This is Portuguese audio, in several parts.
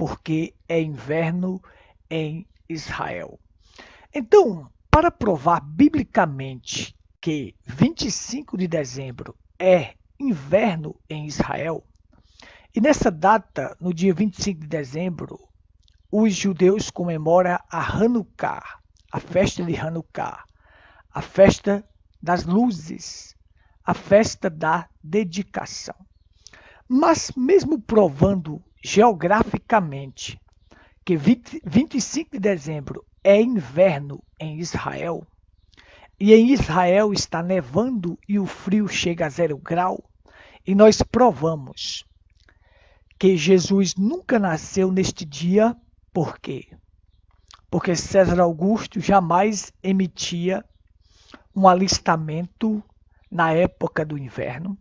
porque é inverno em Israel. Então, para provar biblicamente que 25 de dezembro é inverno em Israel, e nessa data, no dia 25 de dezembro, os judeus comemoram a Hanukkah, a festa de Hanukkah, a festa das luzes, a festa da dedicação. Mas mesmo provando geograficamente que 25 de dezembro é inverno em Israel, e em Israel está nevando e o frio chega a 0 grau, e nós provamos que Jesus nunca nasceu neste dia, por quê? Porque César Augusto jamais emitia um alistamento na época do inverno.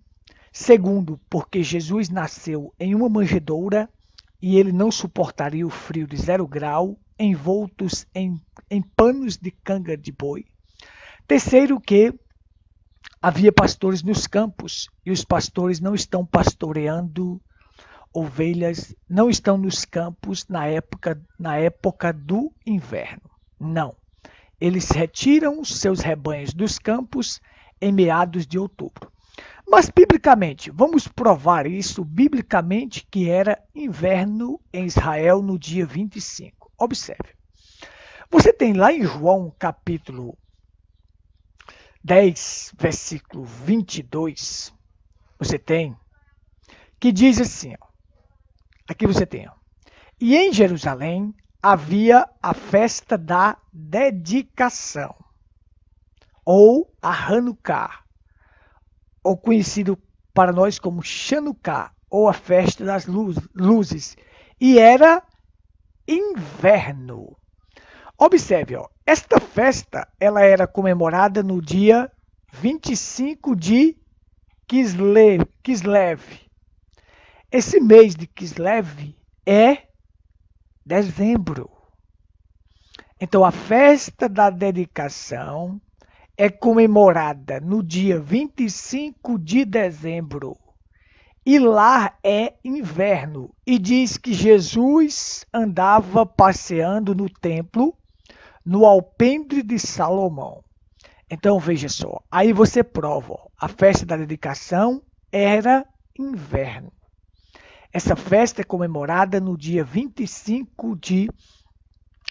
Segundo, porque Jesus nasceu em uma manjedoura e ele não suportaria o frio de 0 grau, envoltos em panos de canga de boi. Terceiro, que havia pastores nos campos e os pastores não estão pastoreando ovelhas, não estão nos campos na época do inverno. Não. Eles retiram os seus rebanhos dos campos em meados de outubro. Mas, biblicamente, vamos provar isso biblicamente que era inverno em Israel no dia 25. Observe. Você tem lá em João capítulo 10, versículo 22, você tem, que diz assim, ó, aqui você tem, ó, e em Jerusalém havia a festa da dedicação, ou a Hanukkah, ou conhecido para nós como Chanuká, ou a festa das luzes, e era inverno. Observe, ó, esta festa ela era comemorada no dia 25 de Kislev. Esse mês de Kislev é dezembro. Então, a festa da dedicação é comemorada no dia 25 de dezembro. E lá é inverno. E diz que Jesus andava passeando no templo, no alpendre de Salomão. Então, veja só. Aí você prova. A festa da dedicação era inverno. Essa festa é comemorada no dia 25 de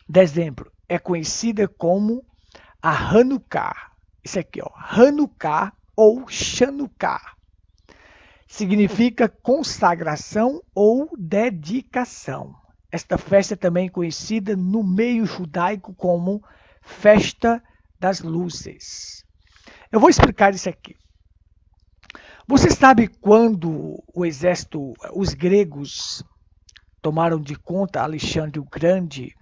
dezembro. É conhecida como a Hanukkah. Isso aqui, ó, Hanukkah ou Chanuká. Significa consagração ou dedicação. Esta festa é também conhecida no meio judaico como Festa das Luzes. Eu vou explicar isso aqui. Você sabe quando o exército, os gregos tomaram de conta Alexandre o Grande,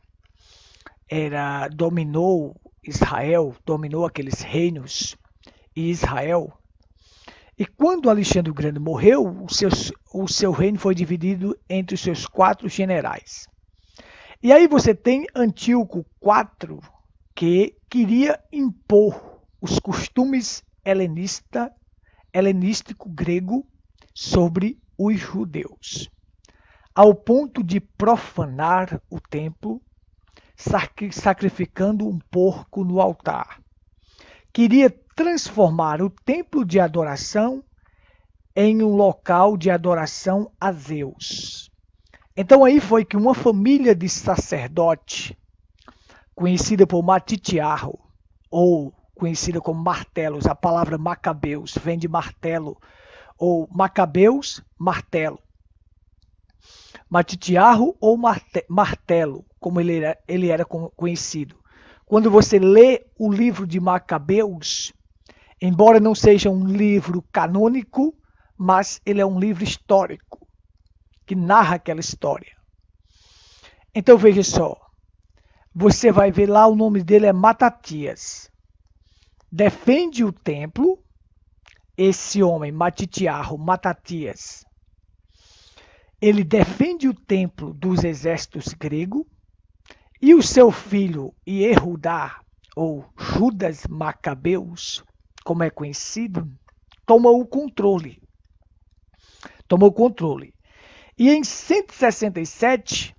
dominou Israel, dominou aqueles reinos e Israel. E quando Alexandre o Grande morreu, o seu reino foi dividido entre os seus 4 generais. E aí você tem Antíoco IV, que queria impor os costumes helenístico grego sobre os judeus, ao ponto de profanar o templo, sacrificando um porco no altar. Queria transformar o templo de adoração em um local de adoração a Zeus. Então aí foi que uma família de sacerdote, conhecida por Matitiarro, ou conhecida como martelos, a palavra macabeus vem de martelo, ou macabeus, martelo. Matitiarro ou martelo, como ele era conhecido. Quando você lê o livro de Macabeus, embora não seja um livro canônico, mas ele é um livro histórico, que narra aquela história. Então veja só, você vai ver lá, o nome dele é Matatias. Defende o templo, esse homem, Matatias. Ele defende o templo dos exércitos gregos, e o seu filho Iehudá, ou Judas Macabeus, como é conhecido, tomou o controle. E em 167,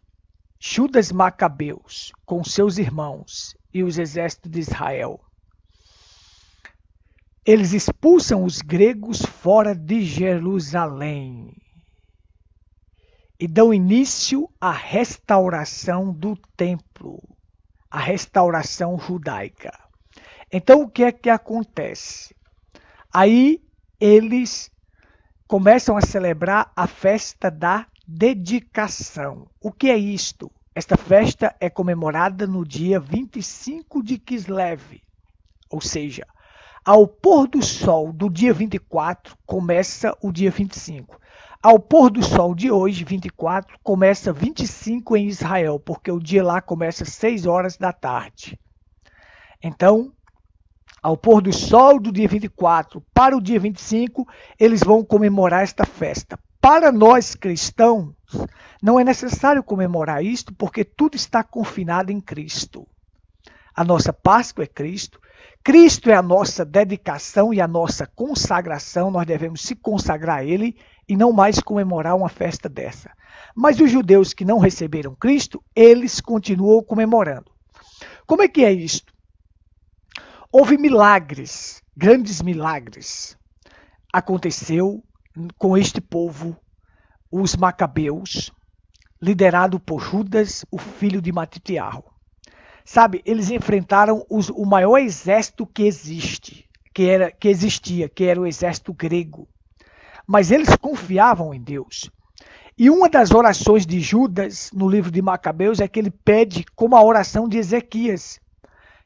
Judas Macabeus, com seus irmãos e os exércitos de Israel, eles expulsam os gregos fora de Jerusalém e dão início à restauração do templo, a restauração judaica. Então, o que é que acontece? Aí eles começam a celebrar a festa da dedicação. O que é isto? Esta festa é comemorada no dia 25 de Kislev, ou seja, ao pôr do sol do dia 24, começa o dia 25. Ao pôr do sol de hoje, 24, começa 25 em Israel, porque o dia lá começa às 6 horas da tarde. Então, ao pôr do sol do dia 24 para o dia 25, eles vão comemorar esta festa. Para nós cristãos, não é necessário comemorar isto, porque tudo está confinado em Cristo. A nossa Páscoa é Cristo. Cristo é a nossa dedicação e a nossa consagração. Nós devemos se consagrar a Ele e não mais comemorar uma festa dessa. Mas os judeus que não receberam Cristo, eles continuam comemorando. Como é que é isto? Houve milagres, grandes milagres. Aconteceu com este povo, os Macabeus, liderado por Judas, o filho de Matitiarro. Sabe, eles enfrentaram o maior exército que existia, que era o exército grego. Mas eles confiavam em Deus. E uma das orações de Judas, no livro de Macabeus, é que ele pede como a oração de Ezequias,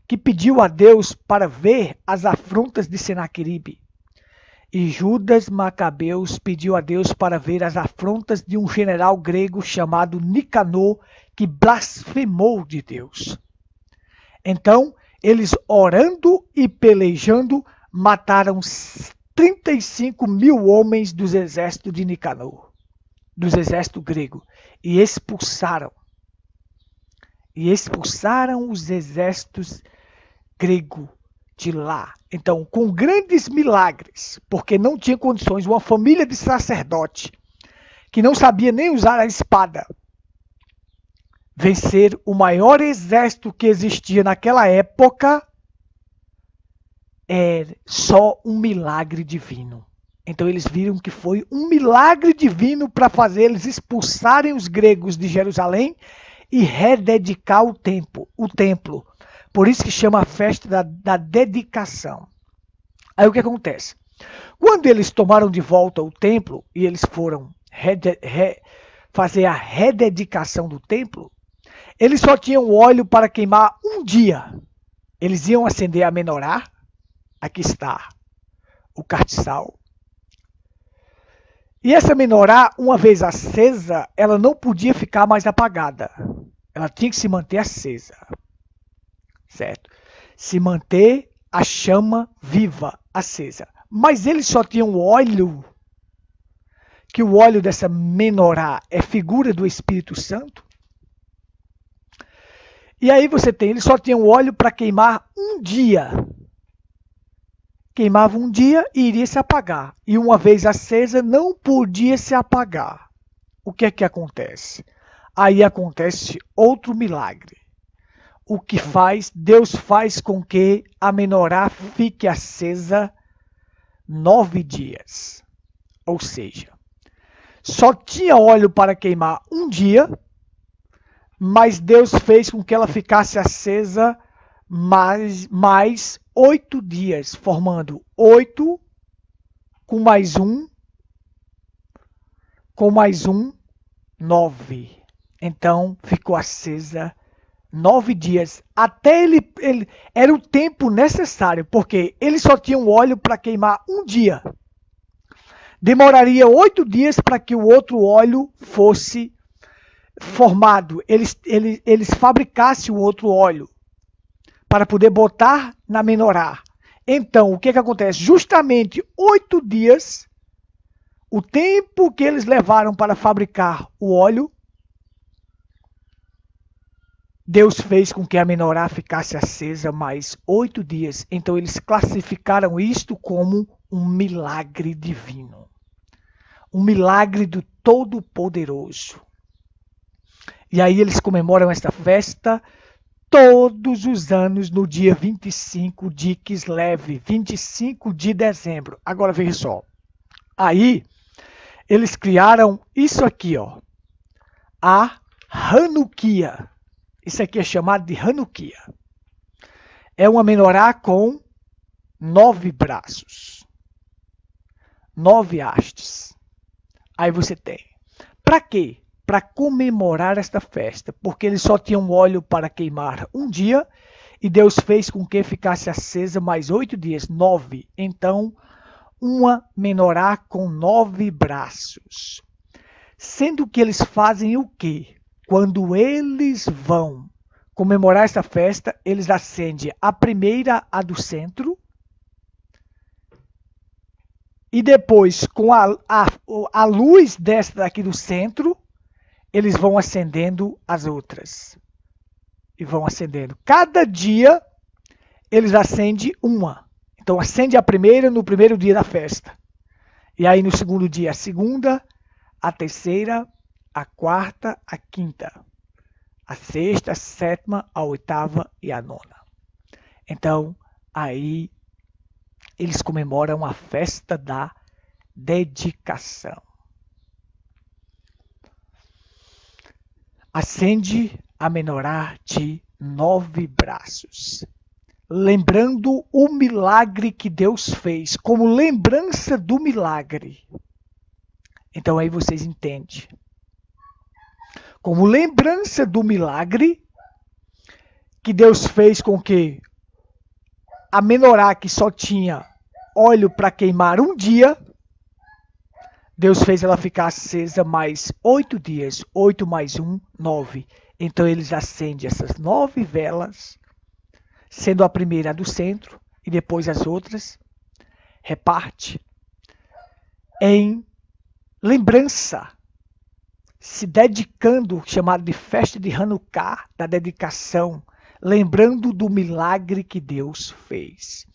que pediu a Deus para ver as afrontas de Senaqueribe. E Judas Macabeus pediu a Deus para ver as afrontas de um general grego chamado Nicanor, que blasfemou de Deus. Então, eles orando e pelejando, mataram 35 mil homens dos exércitos de Nicanor, dos exércitos gregos, e expulsaram os exércitos gregos de lá. Então, com grandes milagres, porque não tinha condições, uma família de sacerdote que não sabia nem usar a espada, vencer o maior exército que existia naquela época, é só um milagre divino. Então eles viram que foi um milagre divino para fazer eles expulsarem os gregos de Jerusalém e rededicar o templo. Por isso que chama a festa da dedicação. Aí o que acontece? Quando eles tomaram de volta o templo e eles foram fazer a rededicação do templo, eles só tinham óleo para queimar um dia. Eles iam acender a menorá. Aqui está o castiçal. E essa menorá, uma vez acesa, ela não podia ficar mais apagada. Ela tinha que se manter acesa. Certo? Se manter a chama viva, acesa. Mas eles só tinham óleo, que o óleo dessa menorá é figura do Espírito Santo. E aí eles só tinham óleo para queimar um dia. Queimava um dia e iria se apagar. E uma vez acesa, não podia se apagar. O que é que acontece? Aí acontece outro milagre. O que faz? Deus faz com que a menorá fique acesa 9 dias. Ou seja, só tinha óleo para queimar um dia, mas Deus fez com que ela ficasse acesa mais 8 dias, formando 8 com mais um, 9. Então ficou acesa 9 dias. Até ele era o tempo necessário, porque eles só tinham óleo para queimar um dia. Demoraria 8 dias para que o outro óleo fosse formado. Eles fabricassem o outro óleo para poder botar na menorá. Então, o que acontece? Justamente 8 dias, o tempo que eles levaram para fabricar o óleo, Deus fez com que a menorá ficasse acesa mais 8 dias. Então, eles classificaram isto como um milagre divino. Um milagre do Todo-Poderoso. E aí eles comemoram esta festa todos os anos no dia 25 de Kislev, 25 de dezembro. Agora veja só. Aí eles criaram isso aqui, ó, a Hanukkah. Isso aqui é chamado de Hanukkah. É uma menorá com 9 braços, 9 hastes. Aí você tem. Para quê? Para comemorar esta festa, porque eles só tinham óleo para queimar um dia, e Deus fez com que ficasse acesa mais 8 dias, 9. Então, uma menorá com 9 braços. Sendo que eles fazem o quê? Quando eles vão comemorar esta festa, eles acendem a primeira, a do centro, e depois, com a luz desta daqui do centro, eles vão acendendo as outras. E vão acendendo. Cada dia, eles acendem uma. Então, acende a primeira no primeiro dia da festa. E aí, no segundo dia, a segunda, a terceira, a quarta, a quinta, a sexta, a sétima, a oitava e a nona. Então, aí, eles comemoram a festa da dedicação. Acende a menorá de 9 braços, lembrando o milagre que Deus fez, como lembrança do milagre. Então aí vocês entendem. Como lembrança do milagre que Deus fez com que a menorá, que só tinha óleo para queimar um dia, Deus fez ela ficar acesa mais 8 dias. 8 mais 1, 9. Então eles acendem essas 9 velas, sendo a primeira a do centro e depois as outras, reparte em lembrança, se dedicando, chamado de festa de Hanukkah, da dedicação, lembrando do milagre que Deus fez.